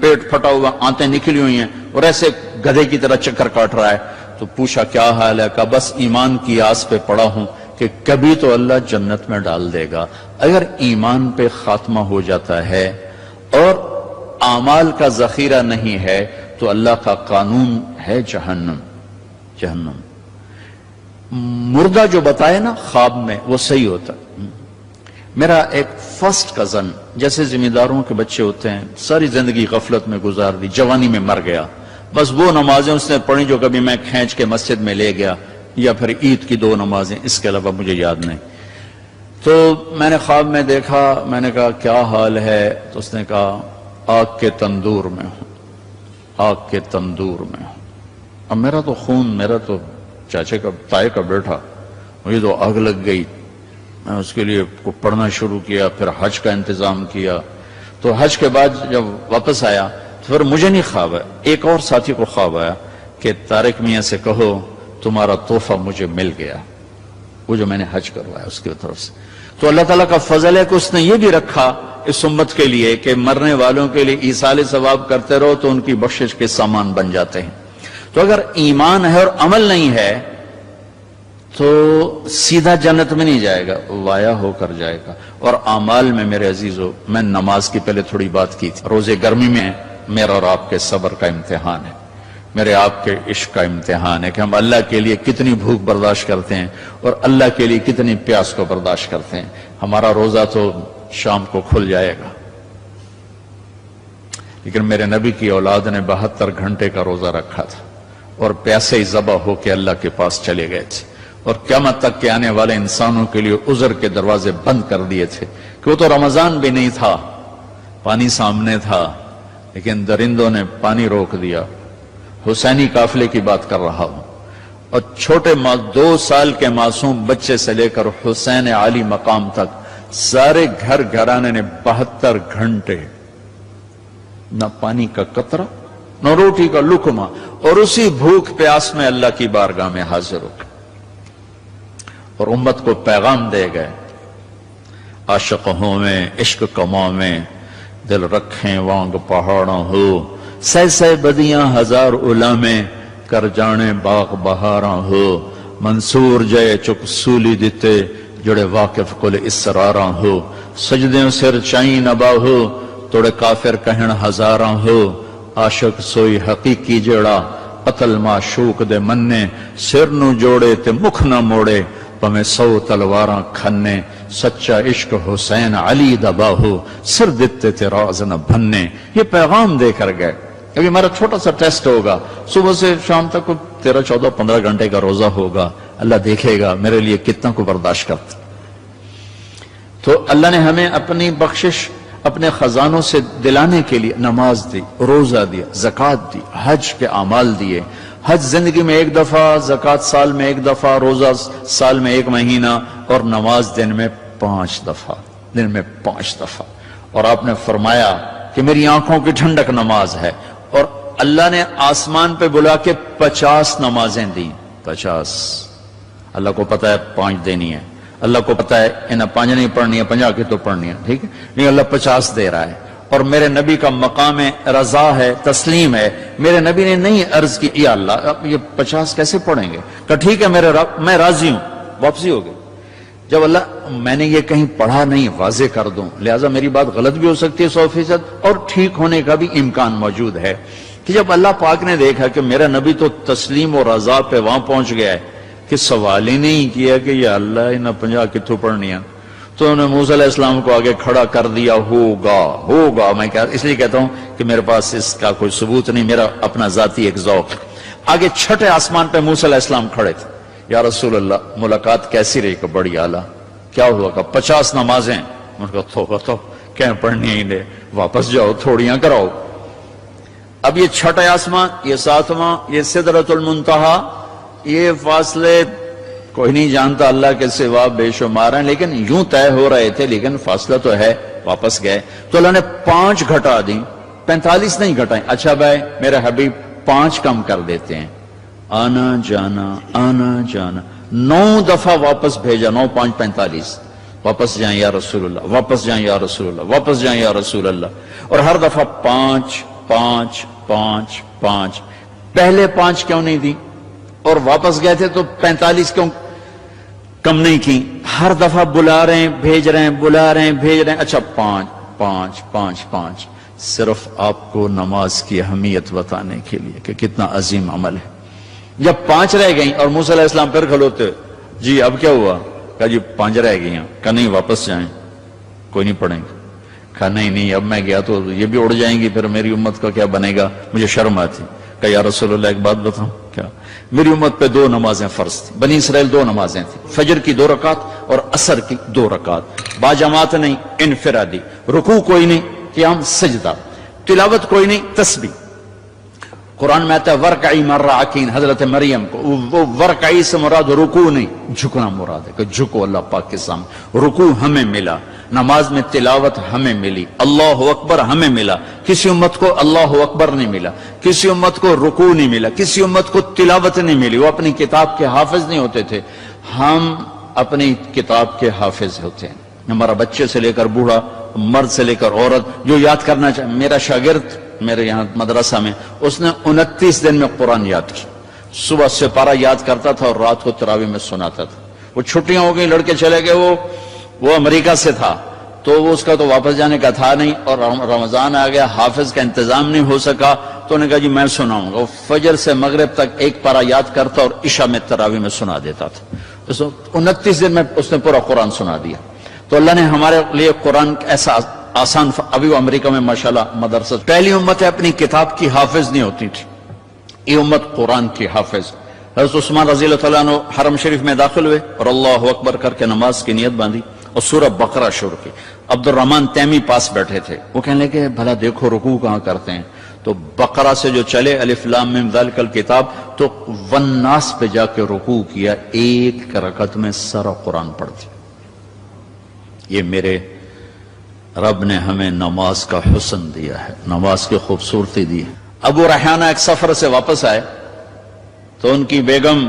پیٹ پھٹا ہوا، آنتیں نکلی ہوئی ہیں اور ایسے گدھے کی طرح چکر کاٹ رہا ہے. تو پوچھا کیا حال ہے؟ کہا بس ایمان کی آس پہ پڑا ہوں کہ کبھی تو اللہ جنت میں ڈال دے گا. اگر ایمان پہ خاتمہ ہو جاتا ہے اور اعمال کا ذخیرہ نہیں ہے تو اللہ کا قانون ہے جہنم. جہنم مردہ جو بتائے نا خواب میں وہ صحیح ہوتا. میرا ایک فرسٹ کزن، جیسے ذمہ داروں کے بچے ہوتے ہیں، ساری زندگی غفلت میں گزار دی، جوانی میں مر گیا. بس وہ نمازیں اس نے پڑھی جو کبھی میں کھینچ کے مسجد میں لے گیا، یا پھر عید کی 2 نمازیں، اس کے علاوہ مجھے یاد نہیں. تو میں نے خواب میں دیکھا، میں نے کہا کیا حال ہے؟ تو اس نے کہا آگ کے تندور میں ہوں، آگ کے تندور میں ہوں. اب میرا تو خون، میرا تو چاچے کا تائے کا بیٹا، مجھے تو آگ لگ گئی. میں اس کے لیے پڑھنا شروع کیا، پھر حج کا انتظام کیا. تو حج کے بعد جب واپس آیا تو پھر مجھے نہیں خواب آیا، ایک اور ساتھی کو خواب آیا کہ طارق میاں سے کہو تمہارا تحفہ مجھے مل گیا، وہ جو میں نے حج کروایا اس کی طرف سے. تو اللہ تعالیٰ کا فضل ہے کہ اس نے یہ بھی رکھا اس امت کے لیے کہ مرنے والوں کے لیے ایصال ثواب کرتے رہو تو ان کی بخشش کے سامان بن جاتے ہیں. تو اگر ایمان ہے اور عمل نہیں ہے تو سیدھا جنت میں نہیں جائے گا، وایا ہو کر جائے گا. اور اعمال میں میرے عزیزو، میں نماز کی پہلے تھوڑی بات کی تھی. روزے گرمی میں میرا اور آپ کے صبر کا امتحان ہے، میرے آپ کے عشق کا امتحان ہے کہ ہم اللہ کے لیے کتنی بھوک برداشت کرتے ہیں اور اللہ کے لیے کتنی پیاس کو برداشت کرتے ہیں. ہمارا روزہ تو شام کو کھل جائے گا، لیکن میرے نبی کی اولاد نے 72 گھنٹے کا روزہ رکھا تھا اور پیاسے ہی ذبح ہو کے اللہ کے پاس چلے گئے تھے. اور قیامت تک کے آنے والے انسانوں کے لیے عذر کے دروازے بند کر دیے تھے کہ وہ تو رمضان بھی نہیں تھا، پانی سامنے تھا، لیکن درندوں نے پانی روک دیا. حسینی قافلے کی بات کر رہا ہوں. اور چھوٹے 2 سال کے معصوم بچے سے لے کر حسین علی مقام تک سارے گھر گھرانے نے 72 گھنٹے نہ پانی کا قطرہ نہ روٹی کا لقمہ، اور اسی بھوک پیاس میں اللہ کی بارگاہ میں حاضر ہو اور امت کو پیغام دے گئے. عاشق ہوں میں عشق کماں میں دل رکھیں وانگ پہاڑوں ہو، سہ سہ بدیاں ہزار علامیں کر جانے باغ بہاراں ہو. منصور جے چک سولی دیتے جڑے واقف کل اسراراں ہو. سجدیں سر چائیں نبا ہو توڑے کافر کہن ہزاراں ہو. عاشق سوئی حقیقی جڑا قتل معشوق دے مننے، سر نو جوڑے تے مکھ نہ موڑے پمیں 100 تلواراں کھنے. سچا عشق حسین علی دبا ہو سر دیتے تے راز نہ بھننے. یہ پیغام دے کر گئے. ابھی ہمارا چھوٹا سا ٹیسٹ ہوگا، صبح سے شام تک 13, 14, 15 گھنٹے کا روزہ ہوگا. اللہ دیکھے گا میرے لیے کتنا کو برداشت کرتا. تو اللہ نے ہمیں اپنی بخشش اپنے خزانوں سے دلانے کے لیے نماز دی، روزہ دیا، زکوٰۃ دی، حج کے اعمال دیے. حج زندگی میں 1 دفعہ، زکوٰۃ سال میں 1 دفعہ، روزہ سال میں 1 مہینہ، اور نماز دن میں 5 دفعہ، دن میں 5 دفعہ. اور آپ نے فرمایا کہ میری آنکھوں کی ٹھنڈک نماز ہے. اور اللہ نے آسمان پہ بلا کے 50 نمازیں دیں. 50. اللہ کو پتا ہے 5 دینی ہے، اللہ کو پتا ہے انہیں 5 نہیں پڑھنی ہے، 50 کی تو پڑھنی ہے، ٹھیک ہے، نہیں اللہ 50 دے رہا ہے. اور میرے نبی کا مقام رضا ہے، تسلیم ہے. میرے نبی نے نہیں عرض کی یا اللہ اب یہ 50 کیسے پڑھیں گے؟ کہ ٹھیک ہے میرے رب میں راضی ہوں. واپسی ہو گئی. جب اللہ میں نے یہ کہیں پڑھا نہیں واضح کر دوں، لہٰذا میری بات غلط بھی ہو سکتی ہے 100%، اور ٹھیک ہونے کا بھی امکان موجود ہے. کہ جب اللہ پاک نے دیکھا کہ میرا نبی تو تسلیم و رضا پہ وہاں پہنچ گیا ہے کہ سوال ہی نہیں کیا کہ یا اللہ انہیں 50 کتوں پڑھنی ہے، تو انہوں نے موسیٰ علیہ السلام کو آگے کھڑا کر دیا. ہوگا. میں اس لیے کہتا ہوں کہ میرے پاس اس کا کوئی ثبوت نہیں، میرا اپنا ذاتی ایک ذوق. آگے چھٹے آسمان پہ موسیٰ علیہ السلام کھڑے تھے. یا رسول اللہ ملاقات کیسی رہی؟ کہ بڑی اعلیٰ. کیا ہوا؟ کہ 50 نمازیں. ان کا تو کہیں پڑھنی ہی لے، واپس جاؤ تھوڑیاں کراؤ. اب یہ چھٹے آسمان، یہ 7واں، یہ سدرۃ المنتہا، یہ فاصلے کوئی نہیں جانتا اللہ کے سوا بے شمار ہیں، لیکن یوں طے ہو رہے تھے، لیکن فاصلہ تو ہے. واپس گئے تو اللہ نے 5 گھٹا دیں، 45 نہیں گھٹائیں. اچھا بھائی میرے حبیب 5 کم کر دیتے ہیں. آنا جانا 9 دفعہ واپس بھیجا. 9, 5, 45. واپس جائیں یا رسول اللہ، واپس جائیں یا رسول اللہ، واپس جائیں یا رسول اللہ. اور ہر دفعہ 5 5 5 5 پہلے 5 کیوں نہیں دی اور واپس گئے تھے تو 45 کیوں کم نہیں کی؟ ہر دفعہ بلا رہے ہیں بھیج رہے ہیں، بلا رہے ہیں بھیج رہے ہیں. اچھا 5 5 5 5 صرف آپ کو نماز کی اہمیت بتانے کے لیے کہ کتنا عظیم عمل ہے. جب 5 رہ گئیں اور موسیٰ علیہ السلام پھر کھلوتے، جی اب کیا ہوا؟ کہا جی 5 رہ گئی ہیں. کہا نہیں واپس جائیں، کوئی نہیں پڑھیں گے. کہا نہیں اب میں گیا تو یہ بھی اڑ جائیں گی، پھر میری امت کا کیا بنے گا؟ مجھے شرم آتی. کہا یا رسول اللہ ایک بات بتاؤں کیا؟ میری امت پہ 2 نمازیں فرض تھیں. بنی اسرائیل 2 نمازیں تھیں، فجر کی 2 رکعت اور عصر کی 2 رکعت، باجماعت نہیں، انفرادی. رکوع کوئی نہیں، قیام سجدہ، تلاوت کوئی نہیں، تسبیح. قرآن میں آتا ہے ورکعی مع الراکعین، حضرت مریم کو وہ ورکعی سے مراد رکوع نہیں، جھکنا مراد ہے کہ جھکو اللہ پاک کے سامنے. رکوع ہمیں ملا، نماز میں تلاوت ہمیں ملی، اللہ اکبر ہمیں ملا. کسی امت کو اللہ اکبر نہیں ملا، کسی امت کو رکوع نہیں ملا، کسی امت کو تلاوت نہیں ملی. وہ اپنی کتاب کے حافظ نہیں ہوتے تھے، ہم اپنی کتاب کے حافظ ہوتے ہیں. ہمارا بچے سے لے کر بوڑھا، مرد سے لے کر عورت جو یاد کرنا چاہے. میرا شاگرد میرے یہاں مدرسہ میں، اس نے 29 دن میں قرآن یاد کیا. صبح سپارہ یاد کرتا تھا اور رات کو تراویح میں سناتا تھا. وہ چھٹیاں ہو گئی، لڑکے چلے گئے، وہ امریکہ سے تھا تو وہ اس کا تو واپس جانے کا تھا نہیں، اور رمضان آ گیا، حافظ کا انتظام نہیں ہو سکا تو انہوں نے کہا جی میں سناؤں گا. وہ فجر سے مغرب تک 1 پارہ یاد کرتا اور عشاء میں تراویح میں سنا دیتا تھا. 29 دن میں اس نے پورا قرآن سنا دیا. تو اللہ نے ہمارے لیے قرآن ایسا آسان. ابھی وہ امریکہ میں ماشاءاللہ مدرسہ. پہلی امت ہے اپنی کتاب کی حافظ نہیں ہوتی تھی، یہ امت قرآن کی حافظ. حضرت عثمان رضی اللہ تعالیٰ عنہ حرم شریف میں داخل ہوئے اور اللہ اکبر کر کے نماز کی نیت باندھی اور سورہ بقرہ شروع کی. عبد الرحمن تیمی پاس بیٹھے تھے، وہ کہنے لگے بھلا دیکھو رکوع کہاں کرتے ہیں. تو بقرہ سے جو چلے الف لام میم ذالک الکتاب تو والناس پہ جا کے رکوع کیا. 1 رکعت میں سارا قرآن پڑھ دیا. یہ میرے رب نے ہمیں نماز کا حسن دیا ہے، نماز کی خوبصورتی دی ہے. ابو ریحانہ ایک سفر سے واپس آئے تو ان کی بیگم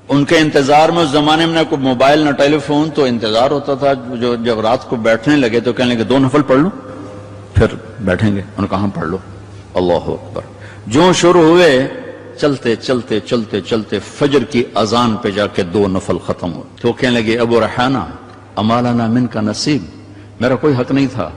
ان کے انتظار میں، اس زمانے میں نہ کوئی موبائل نہ ٹیلی فون، تو انتظار ہوتا تھا. جو جب رات کو بیٹھنے لگے تو کہنے لگے 2 نفل پڑھ لو پھر بیٹھیں گے. ان کہاں پڑھ لو، اللہ اکبر. جو شروع ہوئے چلتے چلتے چلتے چلتے فجر کی اذان پہ جا کے 2 نفل ختم ہوئے. تو کہنے لگے ابو ریحانہ اما لنا من کا نصیب، میرا کوئی حق نہیں تھا.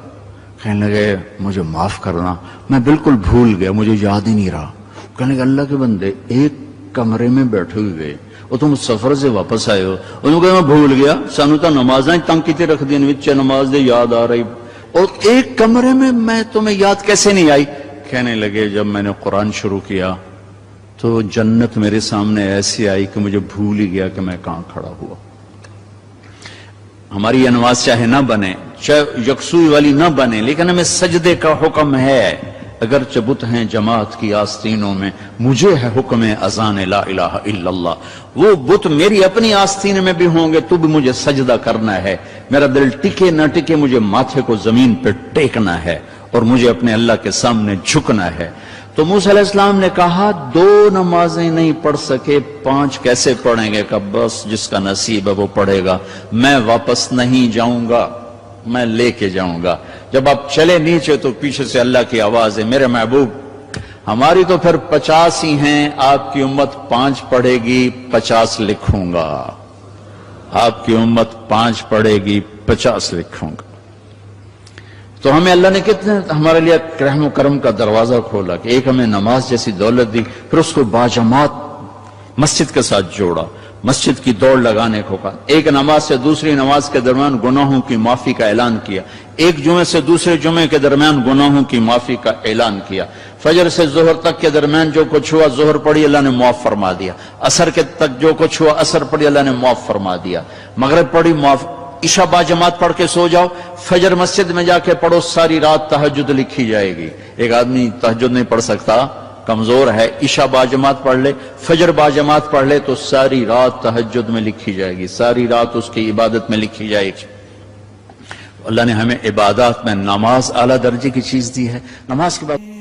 کہنے لگے مجھے معاف کرنا، میں بالکل بھول گیا، مجھے یاد ہی نہیں رہا. کہنے لگے اللہ کے بندے ایک کمرے میں بیٹھے ہوئے اور تم سفر سے واپس آئے ہو. انہوں نے کہا میں بھول گیا، سانو تو نمازاں تنگ کیتے رکھ دی وچ نماز دے یاد آ رہی، اور ایک کمرے میں تمہیں یاد کیسے نہیں آئی؟ کہنے لگے جب میں نے قرآن شروع کیا تو جنت میرے سامنے ایسی آئی کہ مجھے بھول ہی گیا کہ میں کہاں کھڑا ہوا. ہماری یہ نماز چاہے نہ بنے، چاہے یکسوئی والی نہ بنے، لیکن ہمیں سجدے کا حکم ہے. اگرچہ بت ہیں جماعت کی آستینوں میں، مجھے ہے حکم اذان لا الہ الا اللہ. وہ بت میری اپنی آستین میں بھی ہوں گے تو بھی مجھے سجدہ کرنا ہے. میرا دل ٹکے نہ ٹکے مجھے ماتھے کو زمین پہ ٹیکنا ہے اور مجھے اپنے اللہ کے سامنے جھکنا ہے. تو موسیٰ علیہ السلام نے کہا 2 نمازیں نہیں پڑھ سکے، 5 کیسے پڑھیں گے؟ کہ بس جس کا نصیب ہے وہ پڑھے گا، میں واپس نہیں جاؤں گا، میں لے کے جاؤں گا. جب آپ چلے نیچے تو پیچھے سے اللہ کی آواز ہے میرے محبوب ہماری تو پھر 50 ہی ہیں، آپ کی امت 5 پڑھے گی 50 لکھوں گا. آپ کی امت 5 پڑھے گی 50 لکھوں گا. تو ہمیں اللہ نے کتنے ہمارے لیے رحم و کرم کا دروازہ کھولا کہ ایک ہمیں نماز جیسی دولت دی، پھر اس کو باجماعت مسجد کے ساتھ جوڑا، مسجد کی دوڑ لگانے کو کہا. ایک نماز سے دوسری نماز کے درمیان گناہوں کی معافی کا اعلان کیا، ایک جمعے سے دوسرے جمعے کے درمیان گناہوں کی معافی کا اعلان کیا. فجر سے ظہر تک کے درمیان جو کچھ ہوا ظہر پڑھی اللہ نے معاف فرما دیا، عصر کے تک جو کچھ ہوا عصر پڑھی اللہ نے معاف فرما دیا، مغرب پڑھی معاف. عشاء با جماعت پڑھ کے سو جاؤ، فجر مسجد میں جا کے پڑھو، ساری رات تہجد لکھی جائے گی. ایک آدمی تہجد نہیں پڑھ سکتا، کمزور ہے، عشاء با جماعت پڑھ لے، فجر با جماعت پڑھ لے تو ساری رات تہجد میں لکھی جائے گی، ساری رات اس کی عبادت میں لکھی جائے گی. اللہ نے ہمیں عبادات میں نماز اعلیٰ درجے کی چیز دی ہے. نماز کے بعد